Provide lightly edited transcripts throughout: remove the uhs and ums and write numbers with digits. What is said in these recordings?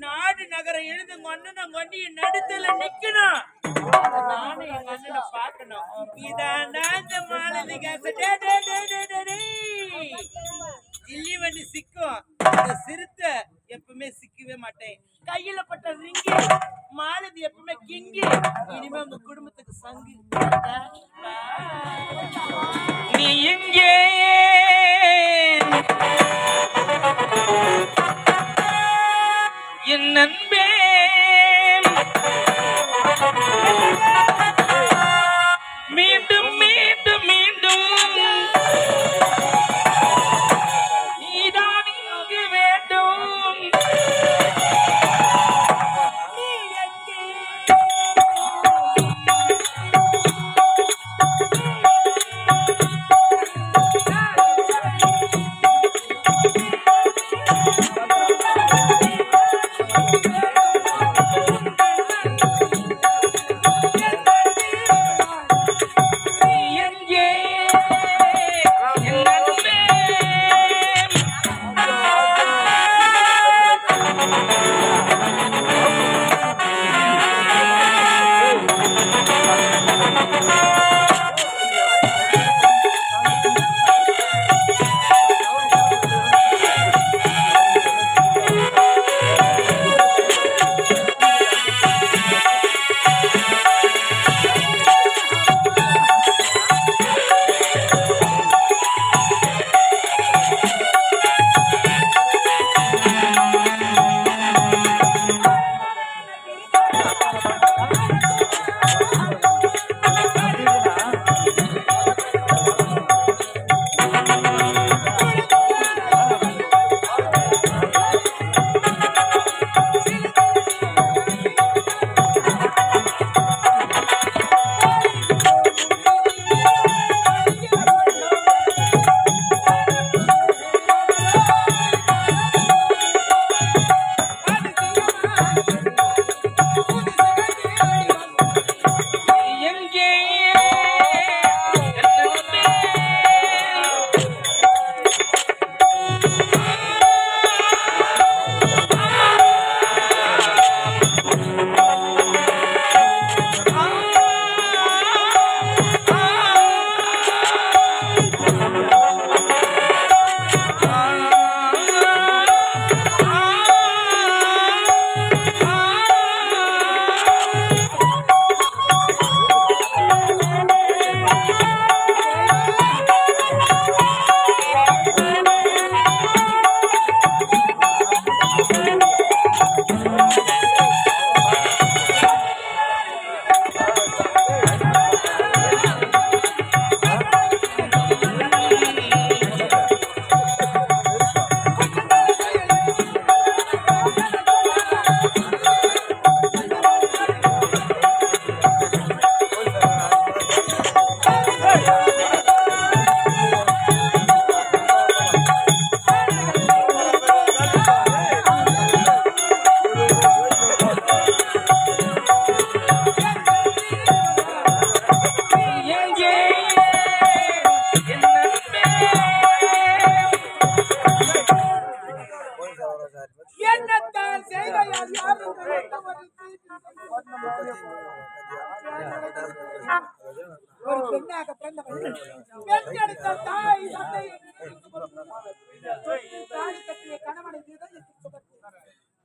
நாடு நகரம் எழுந்து அண்ணனை கொண்டு நடுத்தல நிக்கணும். நானும் எங்க அண்ணனை பாக்கணும். இதாண்டா இந்த மாலதி காசு. ஜில்லி வண்டி சிக்கும், இந்த சிறுத்த எப்பவுமே சிக்கவே மாட்டேன். கையில பட்ட ரிங்கி மாலதி எப்பவுமே கிங்கி. இனிமே உங்க குடும்பத்துக்கு சங்கு. நீ எங்கே என் நண்பே மீண்டும் மீண்டும் மீண்டும் நீதான் இங்கு வேண்டும்.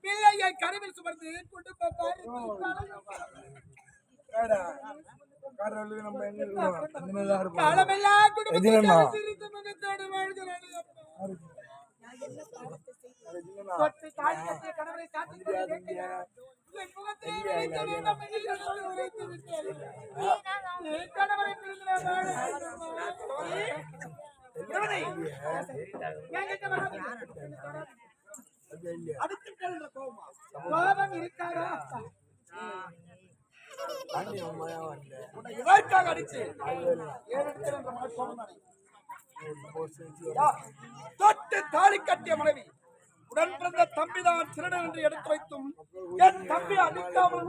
பிள்ளையை கருவில் சுமந்து கோபம் இருக்காரா அடிச்சு தொட்டு தாலி கட்டிய மனைவி உடன் பிறந்த தம்பிதான் திருடன் என்று எடுத்து வைத்தும் என் தம்பி அடிக்காமல்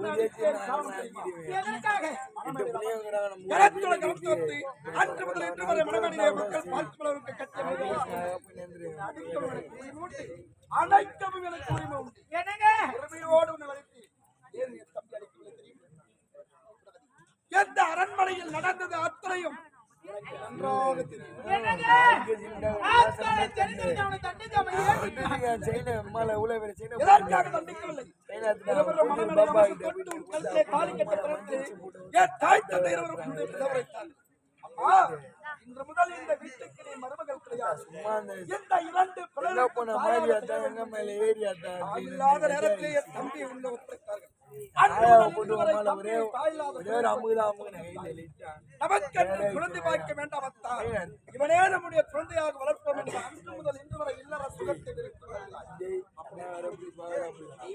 அன்று முதல் இன்று வரை மனமணியை மக்கள் பார்ப்பவர்களுக்கு கட்டிய அனைத்தும் எனக்கு உரிமை உண்டு. அரண்மனையில் நடந்தது அத்தனையும் நன்றாக தெரியும். எதற்காக தண்டிக்கவில்லை? தாய் தந்தை அம்மா, இன்று முதல் இந்த வீட்டுக்கு நீ மருமகள் கிடையாது. இந்த இரண்டு இல்லாத நேரத்திலே என் தம்பி உள்ள ஒப்படைத்தார்கள். நமக்கு குழந்தை பார்க்க வேண்டாம். இவனே நம்முடைய குழந்தையாக வளர்ப்போம் என்று அன்று முதல் இன்று வரை இல்லற சுகத்தை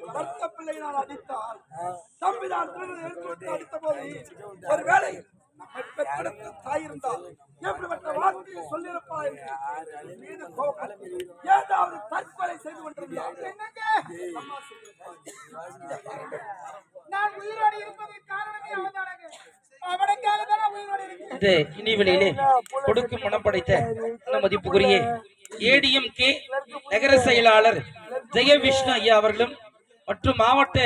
வளர்த்த பிள்ளை நான் அடித்தால் தம்பிதான் அடித்த போது ஒருவேளை நம்மை பெற்றெடுத்த தாய் இருந்தால் எப்படிப்பட்ட வார்த்தையை சொல்லியிருப்பாய் மீது ஏதாவது தற்கொலை செய்து கொண்டிருந்தார். நான் உயிரோடு இருப்பதற்கு காரணமே அவதானங்க. அவனுக்காக தான் உயிரோடு இருக்கிறேன். இந்த இனிவெளியிலே கொடுக்கும் மனம் படைத்த மதிப்புக்குரிய ஏடிஎம்கே நகர செயலாளர் ஜெயவிஷ்ணு ஐயா அவர்களும் மற்றும் மாவட்ட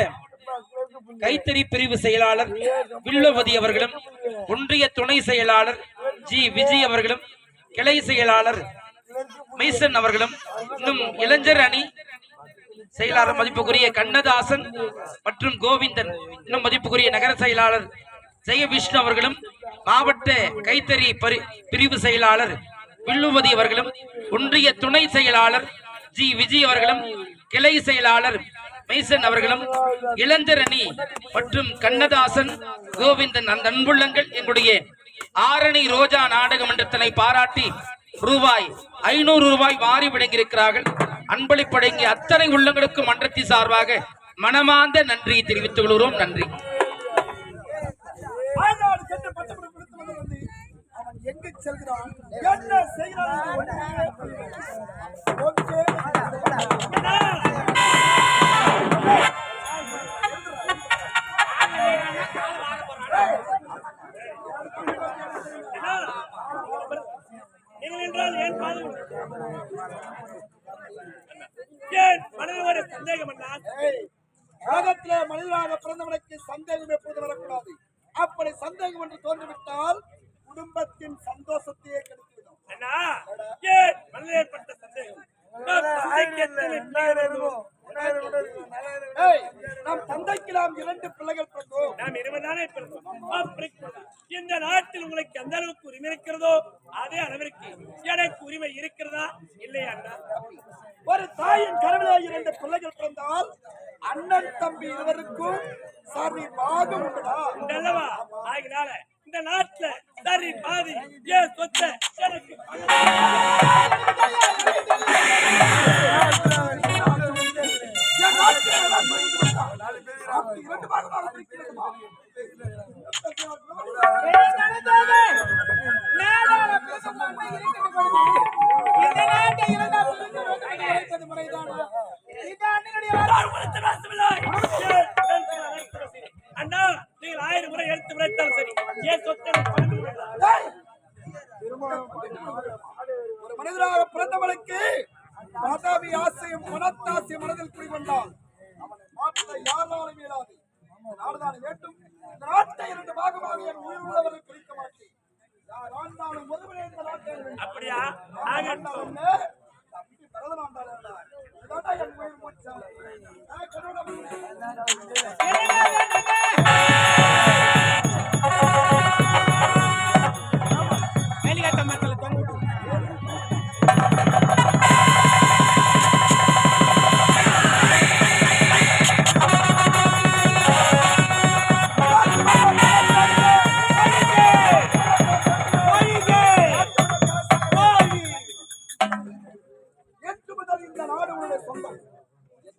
கைத்தறி பிரிவு செயலாளர் வில்லுவதி அவர்களும் ஒன்றிய துணை செயலாளர் ஜி விஜய் அவர்களும் கிளை செயலாளர் மைசன் அவர்களும் இன்னும் இளைஞர் அணி செயலாளர் மதிப்புக்குரிய கண்ணதாசன் மற்றும் கோவிந்தன் இன்னும் மதிப்புக்குரிய நகர செயலாளர் ஜெயவிஷ்ணு அவர்களும் மாவட்ட கைத்தறி பிரிவு செயலாளர் வில்லுவதி அவர்களும் ஒன்றிய துணை செயலாளர் ஜி விஜய் அவர்களும் கிளை செயலாளர் மைசன் அவர்களும் இளைஞர் அணி மற்றும் கண்ணதாசன் கோவிந்தன் அந்த அன்புள்ளங்கள் எங்களுடைய ஆரணி ரோஜா நாடக மன்றத்தினை பாராட்டி ரூபாய் 500 வாரி வழங்கியிருக்கிறார்கள். அன்பளிப்படங்கிய அத்தனை உள்ளங்களுக்கு மன்றத்தின் சார்பாக மனமார்ந்த நன்றியை தெரிவித்துக் கொள்கிறோம். நன்றி. எங்கு செல்கிறான், என்ன செய்கிறான்? உலகத்திலே மனிதனாக பிறந்தவனுக்கு சந்தேகம் எப்போது வரக்கூடாது. அப்படி சந்தேகம் என்று தோன்றிவிட்டால் குடும்பத்தின் சந்தோஷத்தையே கெடுத்துவிடும். நம் தந்தைக்கு நாம் 2 பிள்ளைகள் பிறந்தோம். நாம் 20 தானே பிறந்தோம். இந்த நாட்டில் உங்களுக்கு எந்த அளவுக்கு உரிமை இருக்கிறதோ அதே அளவிற்கு எனக்கு உரிமை இருக்கிறதா இல்லையா? ஒரு தாயின் கருவிலே 2 பிள்ளைகள் பிறந்தால் அண்ணன் தம்பி இருவருக்கும் சரி பாகம் உண்டா? உண்டல்லவா? ஆகினால இந்த நாட்டுல சரி பாதி ஏன் சொத்த எனக்கு அண்ணா, நீங்கள் 1000 முறை எடுத்து விளைத்தாலும் சரி ஏன் சொத்தை ஒரு மனிதராக பிறந்தவனுக்கு பதவி ஆசையும் பணத்தாசையும் மனதில் குடிகொண்டால் அவனை மாற்ற யாராலும் இயலாது. நாடுதான் வேண்டும். இந்த நாட்டை 2 பாகமாக என் உயிர் உள்ளவரை பிரிக்க மாட்டேன். யார் ஆண்டாலும் ஒருவரே இந்த நாட்டை அப்படியா தம்பி பரதனாண்டாள் இதுதான் என் உயிர் மூச்சா.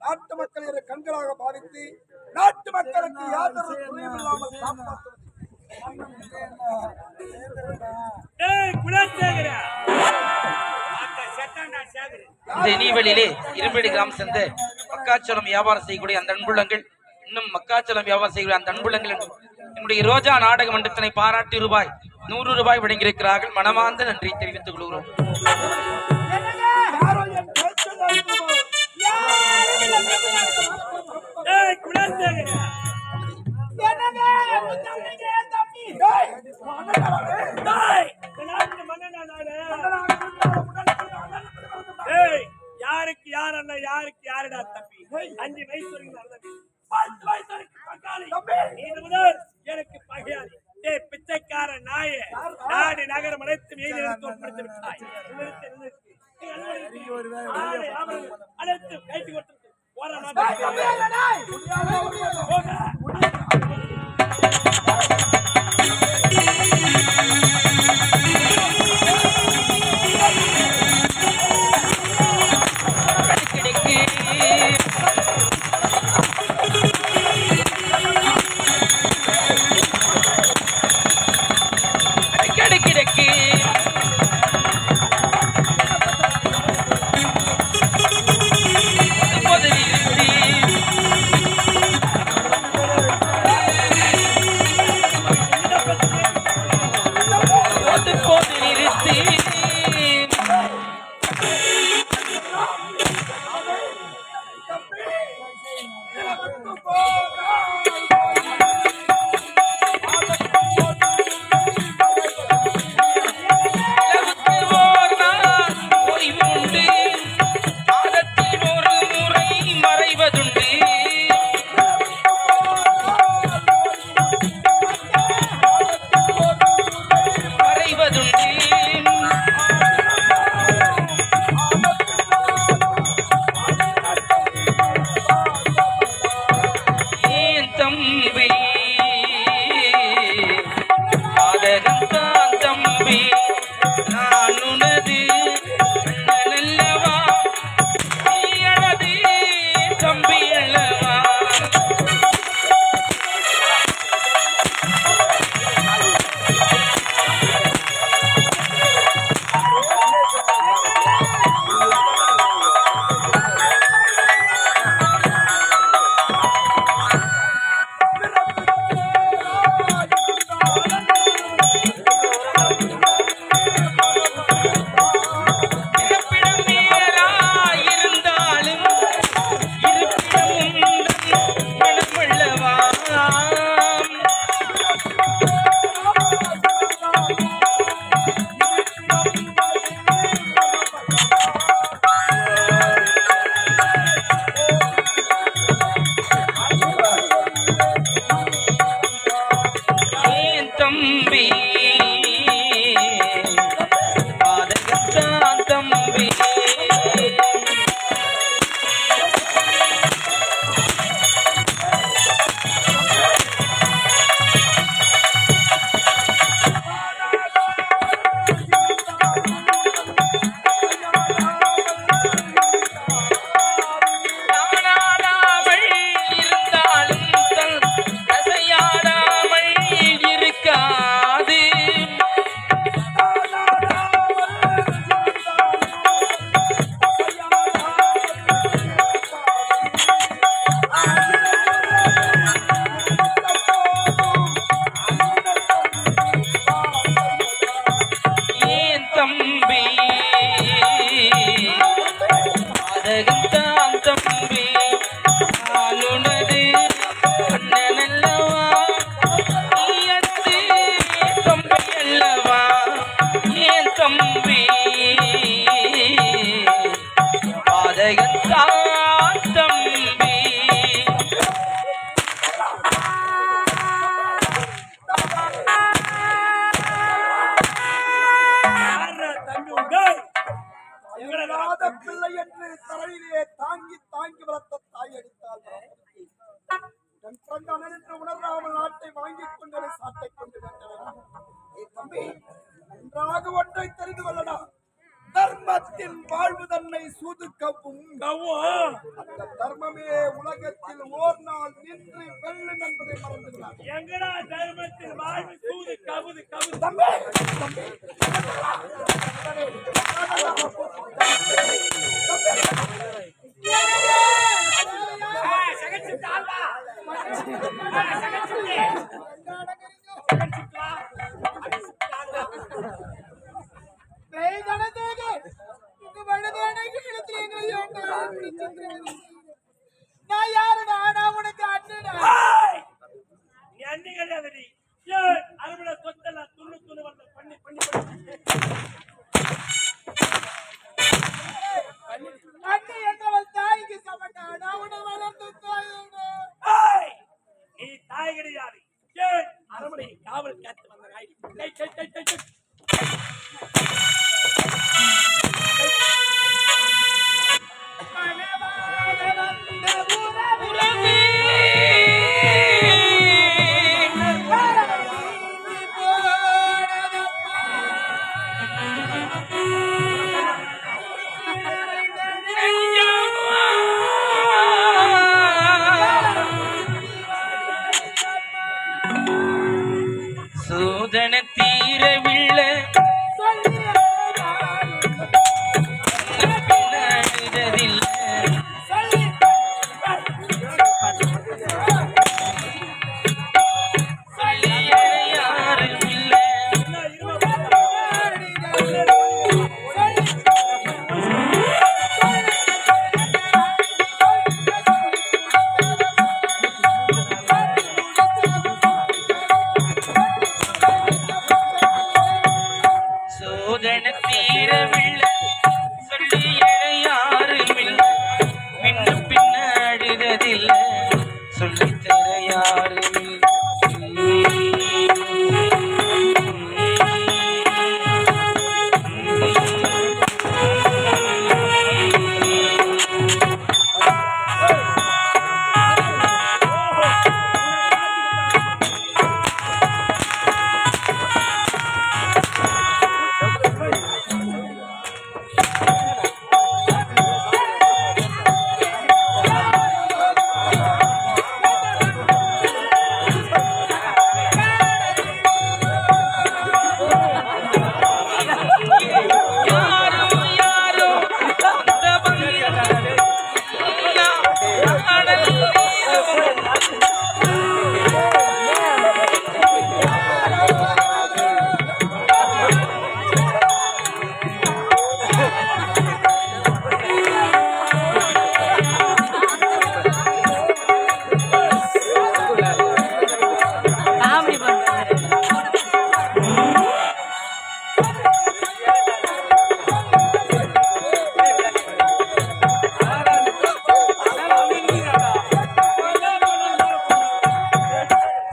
நாட்டு மக்களை கண்களாக பாவித்து நாட்டு மக்களுக்கு யாதொரு குறையும் இல்லாமல் காப்பாற்றுவது. இந்த இனிவெளியிலே இரும்படி கிராமம் சேர்ந்த மக்காச்சோளம் வியாபாரம் செய்யக்கூடிய அந்த அன்புள்ளங்கள் இன்னும் மக்காச்சோளம் வியாபாரம் செய்யக்கூடிய அந்த அன்புள்ளங்கள் என்னுடைய ரோஜா நாடக மன்றத்தினை பாராட்டி ரூபாய் 100 வழங்கியிருக்கிறார்கள். மனமார்ந்த நன்றி தெரிவித்துக் கொள்கிறோம். 5 வயசு வரைக்கும் நல்லது 10 வயசு வரைக்கும் பங்காளி இது முதல் எனக்கு பகையாளி டேய் பிச்சைக்கார நாயே நாடு நகரம் அனைத்தும் எதிர்த்து உட்படுத்தி விட்டாய் அனைத்து கைட்டு கொடுத்து போற பிள்ளை என்று தரையிலே தாங்கி தாங்கி வளர்த்த தாய் அடித்தாள். உணர்ந்தாமல் நாட்டை வாங்கிக் கொண்டு சாட்டை கொண்டு வந்தவன். தம்பி, நன்றாக ஒன்றை தெரிந்து கொள்ளடா. தர்மத்தின் வாழ்வு தன்னை சூதுக்கவும் அந்த தர்மமே உலகத்தில் ஓர் நாள் நின்று வெல்லும் என்பதை மறந்துகிறார். எங்கடா தர்மத்தின் வாழ்வு சூது கவுது கவுது. தம்பி, தம்பி, நான் யாருடா? நான் உனக்கு அண்ணனா? நீ அண்ணி கிடையாதுடி. அறுபட சொத்தெல்லாம் துண்ணு துண்ணு வந்து பண்ணி பண்ணி அண்ணி என்னவள் தாய்க்கு சமட்டா? நான் உன்னை வளர்த்து காவல் காத்து வந்த நாய். டேய், டேய், டேய், டேய், டேய். சோதன தீரவில்லை சோதன தீரவில்லை சொல்லி யாருமில்லை பின்ன பின்னடிததில்லை சொல்லி தர யாருமில்லை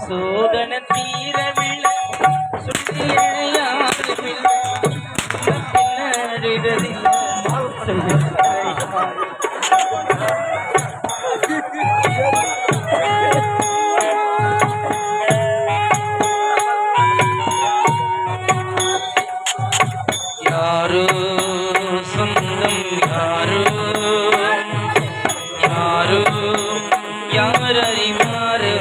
சோதன தீரவில்லை சொல்லி யாருமில்லை பின்னடிததில்லை சொல்லி யாரோ சொந்தம் யாரோ யாரோ யாரறிவாரோ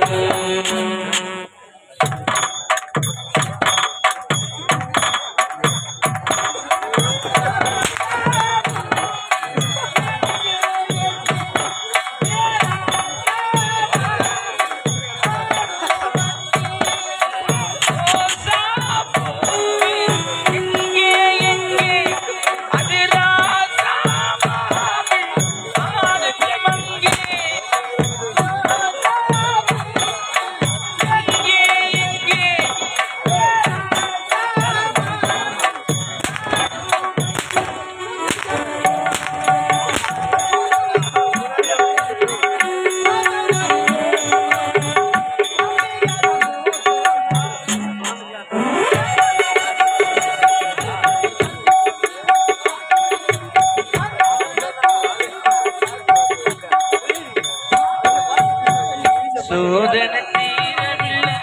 சோதன தீரவில்லை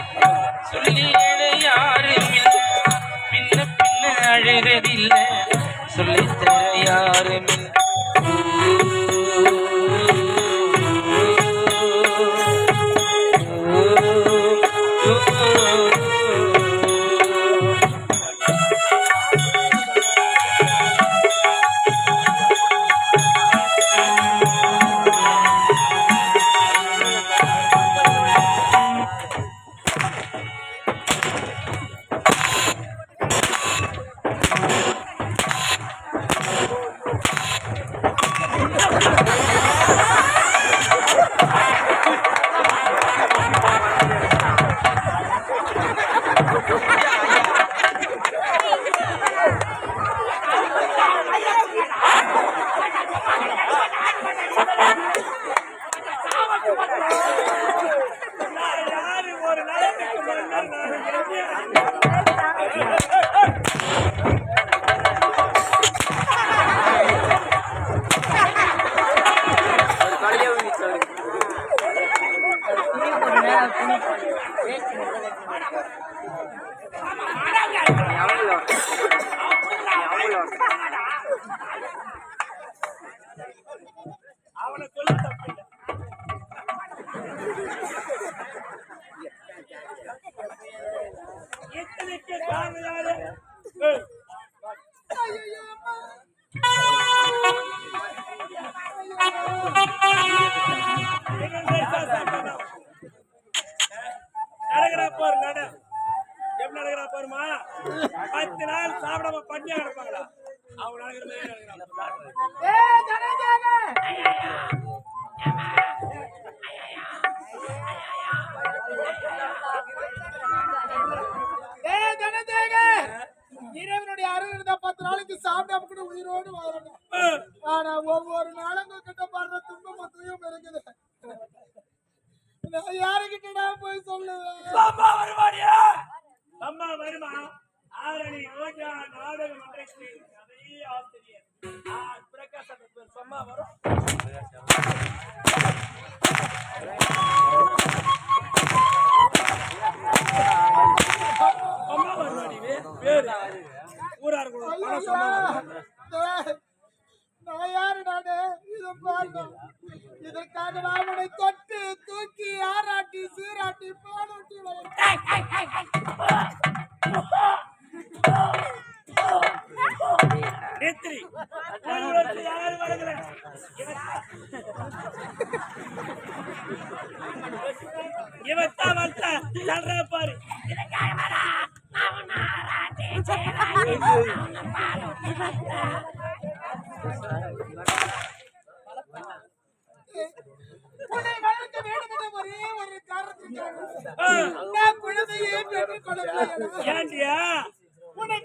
சொல்லி யாருமில்லை பின்ன பின்ன அழுததில்லை சொல்லி தர யாருமில்லை யாரு ஒரு நாளைக்கு அவனை சொல்லி தப்பில்லை. எத்தனைக்கு காரணம் யாரு? ஏய், நடக்கிறா பாரு நட. எப்படி நடக்கிறா பாருமா? 10 நாள் சாப்பிடாம பண்ணியா கிடப்பாங்களா? அவங்க நடக்கிற மாதிரி நடக்கிறான். இறைவனுடைய அருள் இருந்தா 10 நாளைக்கு சாப்பிடாம கூட உயிரோடு வாழணும். ஆனா ஒவ்வொரு நாளும் உங்ககிட்ட படுற துன்பம் மொத்தமும் இருக்குது. நான் யாருக்கிட்டடா போய் சொல்லுவேன்? அம்மா வருமாடியா? அம்மா வருமா? ஆரணி ரோஜா நாடக மன்றத்தில் கதை ஆசிரியர் பிரகாசம் பேர் அம்மா வரும். அம்மா வருமாடி பேரு ஊரார் நான் யாரு நானு? இதை பாருங்க. இதற்காக நான் உன்னை தொட்டு தூக்கி ஆராட்டி சீராட்டி பாலூட்டி நேத்திரி யாரு வருகிற இவத்தா வந்தா சொல்ற பாரு. உன்னை வளர்க்க வேண்டும் என்ற ஒரே ஒரு காரணத்திற்காக நான் குழந்தையை பெற்றுக் கொள்ள ஏண்டியா? உன்னை